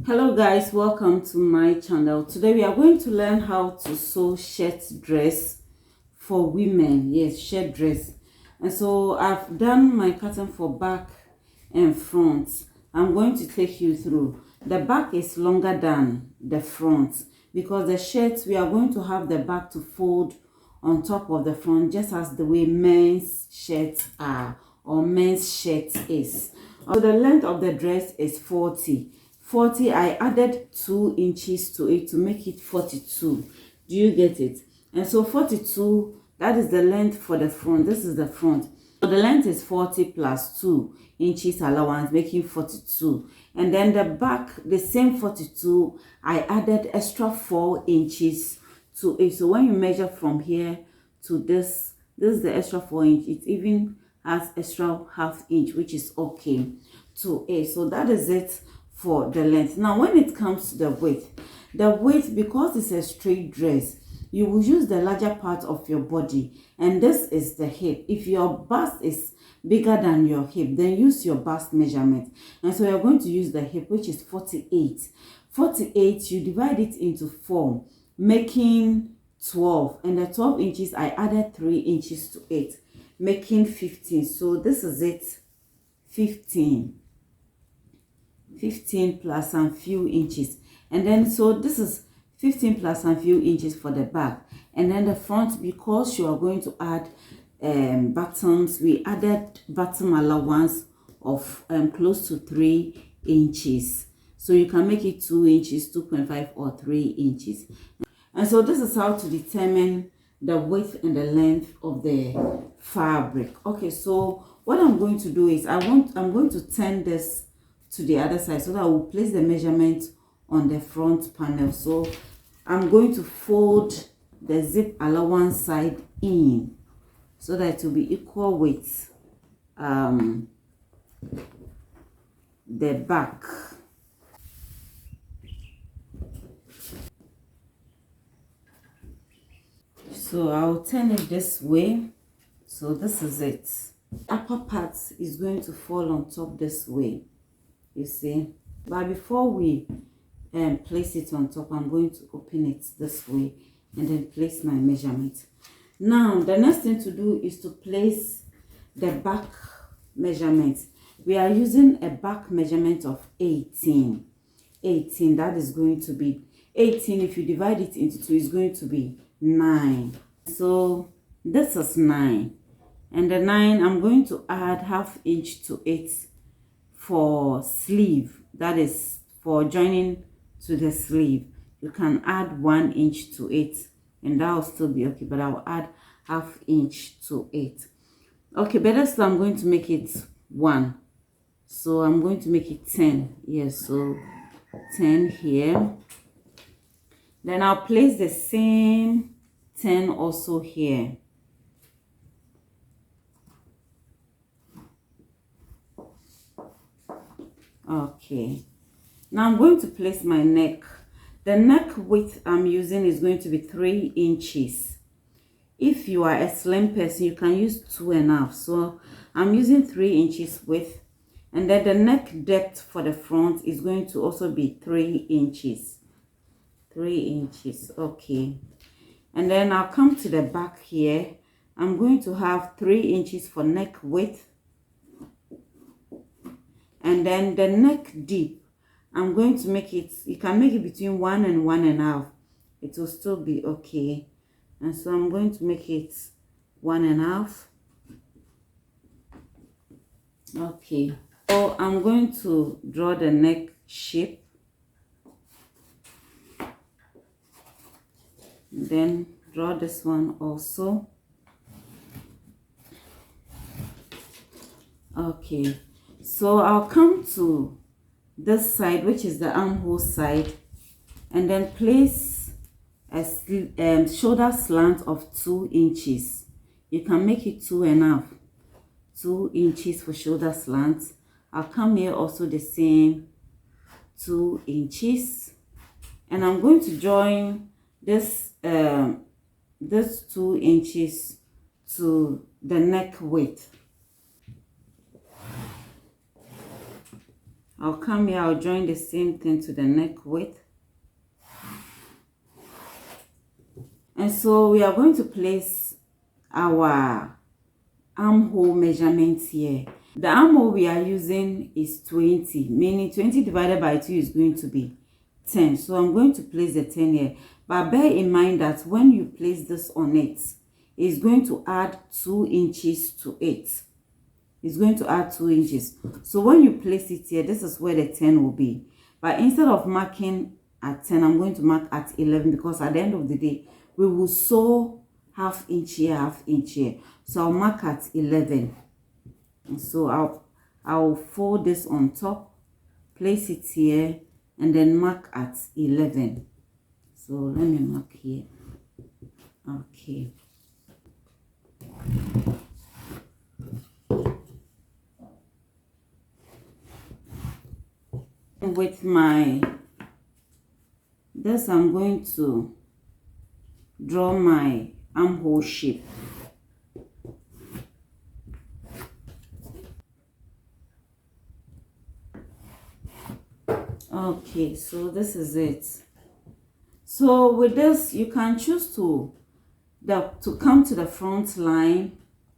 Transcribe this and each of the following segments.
Hello guys, welcome to my channel. Today we are going to learn how to sew shirt dress for women. Yes, shirt dress. And so I've done my pattern for back and front. I'm going to take you through. The back is longer than the front because the shirt, we are going to have the back to fold on top of the front, just as the way men's shirts are or men's shirt is. So the length of the dress is 40. I added 2 inches to it to make it 42. Do you get it? And so 42, that is the length for the front. This is the front. So the length is 40 plus 2 inches allowance, making 42. And then the back, the same 42, I added extra 4 inches to it. So when you measure from here to this is the extra 4 inch. It even has extra half inch, which is okay to it. So that is it for the length. Now when it comes to the width, because it's a straight dress, you will use the larger part of your body, and this is the hip. If your bust is bigger than your hip, then use your bust measurement. And so you're going to use the hip, which is 48. You divide it into 4, making 12, and the 12 inches I added 3 inches to it, making 15. So this is it, 15 plus some few inches. And then so this is 15 plus some few inches for the back. And then the front, because you are going to add buttons, we added button allowance of close to 3 inches. So you can make it 2 inches, 2.5 or 3 inches. And so this is how to determine the width and the length of the fabric. Okay, so what I'm going to do is I'm going to turn this to the other side so that I will place the measurement on the front panel. So I'm going to fold the zip allowance side in so that it will be equal with the back. So I'll turn it this way. So this is it. Upper part is going to fall on top this way, you see. But before we place it on top, I'm going to open it this way and then place my measurement. Now the next thing to do is to place the back measurement. We are using a back measurement of 18. That is going to be 18. If you divide it into 2, is going to be 9. So this is 9, and the 9, I'm going to add half inch to it for sleeve. That is for joining to the sleeve. You can add 1 inch to it and that will still be okay, but I'll add half inch to it. Okay, better still, I'm going to make it 1. So I'm going to make it 10. Yes, so 10 here. Then I'll place the same 10 also here. Okay, now I'm going to place my neck. The neck width I'm using is going to be 3 inches. If you are a slim person, you can use 2.5. So I'm using 3 inches width. And then the neck depth for the front is going to also be 3 inches. 3 inches, okay. And then I'll come to the back here. I'm going to have 3 inches for neck width. And then the neck deep, I'm going to make it, you can make it between 1 and 1.5. It will still be okay. And so I'm going to make it 1.5. Okay, so I'm going to draw the neck shape. Then draw this one also. Okay, so I'll come to this side, which is the armhole side, and then place a shoulder slant of 2 inches. You can make it 2.5. 2 inches for shoulder slant. I'll come here also the same 2 inches, and I'm going to join this 2 inches to the neck width. I'll come here, I'll join the same thing to the neck width. And so we are going to place our armhole measurements here. The armhole we are using is 20, meaning 20 divided by 2 is going to be 10. So I'm going to place the 10 here. But bear in mind that when you place this on it, it's going to add 2 inches to it. It's going to add 2 inches. So when you place it here, this is where the 10 will be. But instead of marking at 10, I'm going to mark at 11, because at the end of the day, we will sew half inch here, half inch here. So I'll mark at 11. And so I'll fold this on top, place it here, and then mark at 11. So let me mark here. Okay. With this, I'm going to draw my armhole shape. Okay, so this is it. So with this, you can choose to come to the front line,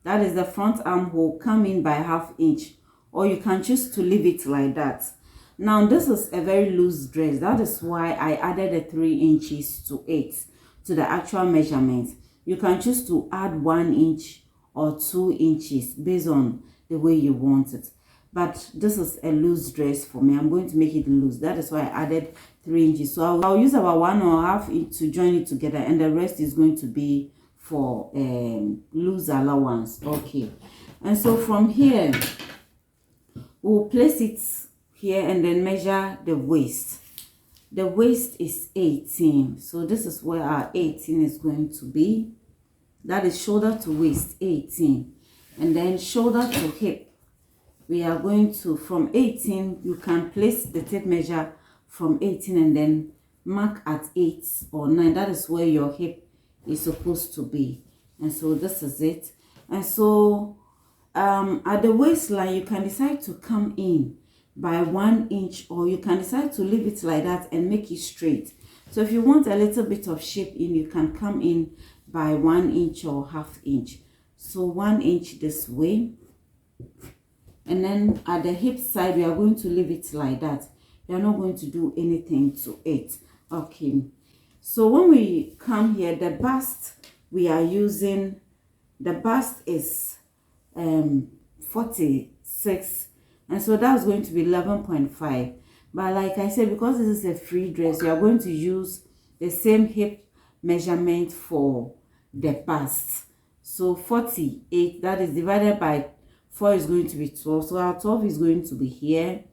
that is the front armhole, come in by ½ inch, or you can choose to leave it like that. Now this is a very loose dress, that is why I added the 3 inches to it, to the actual measurement. You can choose to add 1 inch or 2 inches based on the way you want it. But this is a loose dress for me. I'm going to make it loose. That is why I added 3 inches. So I'll use about 1½ inch to join it together, and the rest is going to be for loose allowance. Okay. And so from here, we'll place it here and then measure the waist. The waist is 18. So this is where our 18 is going to be. That is shoulder to waist, 18. And then shoulder to hip, we are going to, from 18, you can place the tape measure from 18 and then mark at 8 or 9. That is where your hip is supposed to be. And so this is it. And so at the waistline, you can decide to come in by 1 inch, or you can decide to leave it like that and make it straight. So if you want a little bit of shape in, you can come in by 1 inch or ½ inch. So 1 inch this way. And then at the hip side, we are going to leave it like that. We are not going to do anything to it. Okay. So when we come here, the bust we are using, the bust is 46. And so that's going to be 11.5. But like I said, because this is a free dress, we are going to use the same hip measurement for the bust. So 48, that is divided by 4 is going to be 12. So our 12 is going to be here.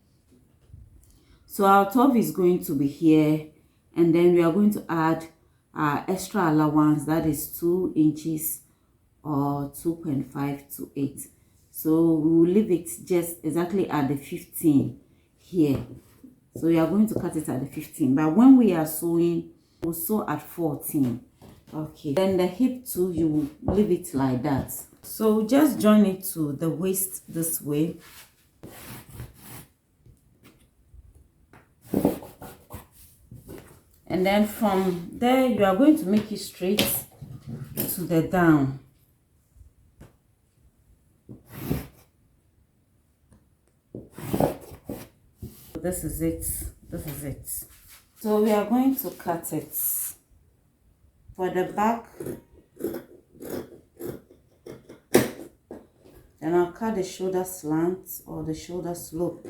So our 12 is going to be here. And then we are going to add our extra allowance, that is 2 inches or 2.5 to 8. So we will leave it just exactly at the 15 here. So we are going to cut it at the 15. But when we are sewing, we'll sew at 14. Okay. Then the hip too, you will leave it like that. So just join it to the waist this way. And then from there, you are going to make it straight to the down. This is it. This is it. So we are going to cut it. For the back, then I'll cut the shoulder slant or the shoulder slope.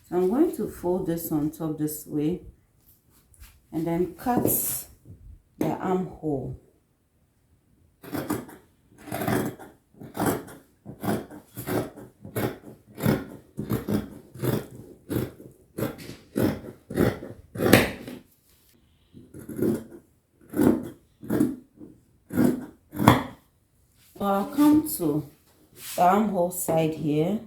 So I'm going to fold this on top this way and then cut the armhole. So I'll come to the armhole side here.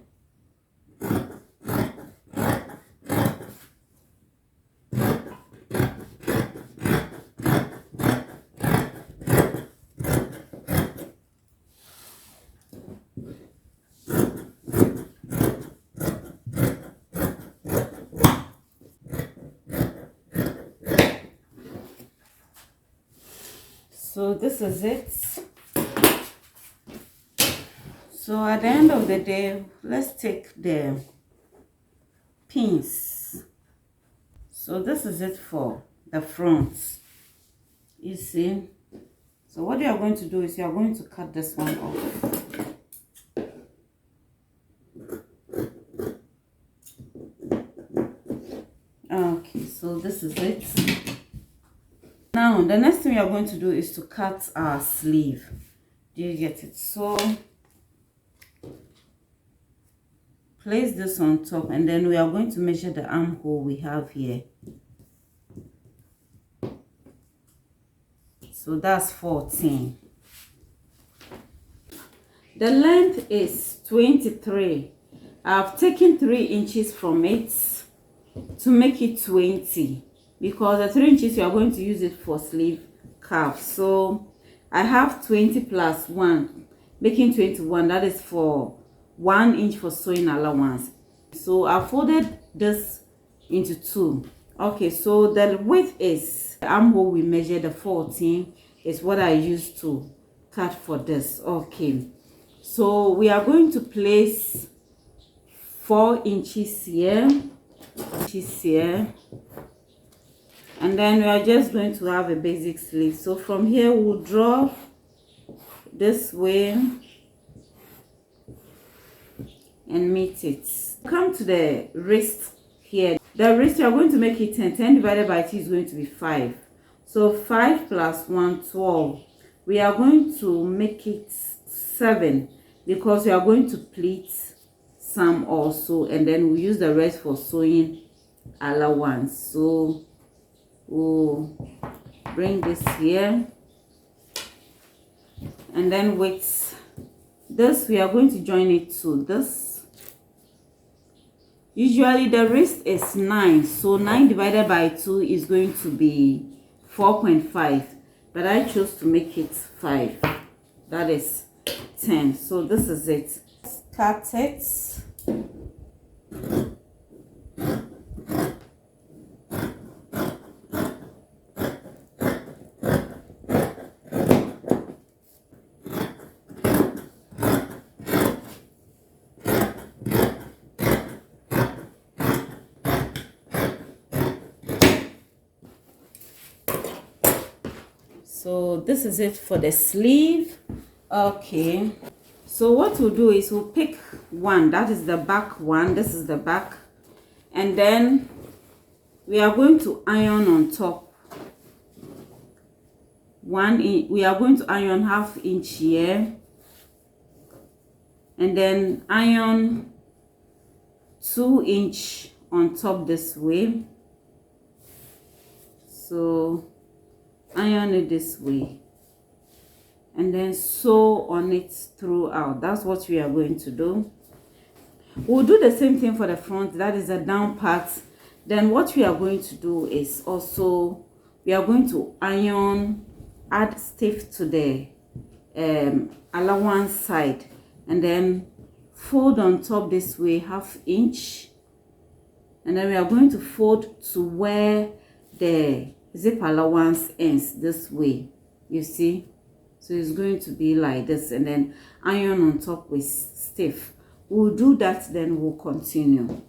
So this is it. So at the end of the day, let's take the pins. So this is it for the front. You see. So what you are going to do is you are going to cut this one off. Okay, so this is it. Now the next thing we are going to do is to cut our sleeve. Do you get it? So place this on top, and then we are going to measure the armhole we have here. So that's 14. The length is 23. I've taken 3 inches from it to make it 20, because the 3 inches you are going to use it for sleeve cuff. So I have 20 plus 1, making 21. That is for 1 inch for sewing allowance. So I folded this into 2. Okay, so the width is the armhole we measured, the 14 is what I used to cut for this. Okay, so we are going to place 4 inches here, and then we are just going to have a basic sleeve. So from here we'll draw this way and meet it. Come to the wrist here. The wrist, you are going to make it 10. 10 divided by 2 is going to be 5. So 5 plus 1, 12. We are going to make it 7, because we are going to pleat some also, and then we'll use the rest for sewing allowance. So we'll bring this here, and then with this we are going to join it to this. Usually the wrist is 9, so 9 divided by 2 is going to be 4.5, but I chose to make it 5. That is 10. So this is it. Cut it. So this is it for the sleeve. Okay, so what we'll do is we'll pick one, that is the back one, this is the back, and then we are going to iron on top 1 inch. We are going to iron 1/2 inch here, and then iron 2 inch on top this way. So iron it this way, and then sew on it throughout. That's what we are going to do. We'll do the same thing for the front, that is the down part. Then what we are going to do is also we are going to iron, add stiff to the allowance side, and then fold on top this way 1/2 inch, and then we are going to fold to where the zip allowance ends this way, you see. So it's going to be like this, and then iron on top with stiff. We'll do that, then we'll continue.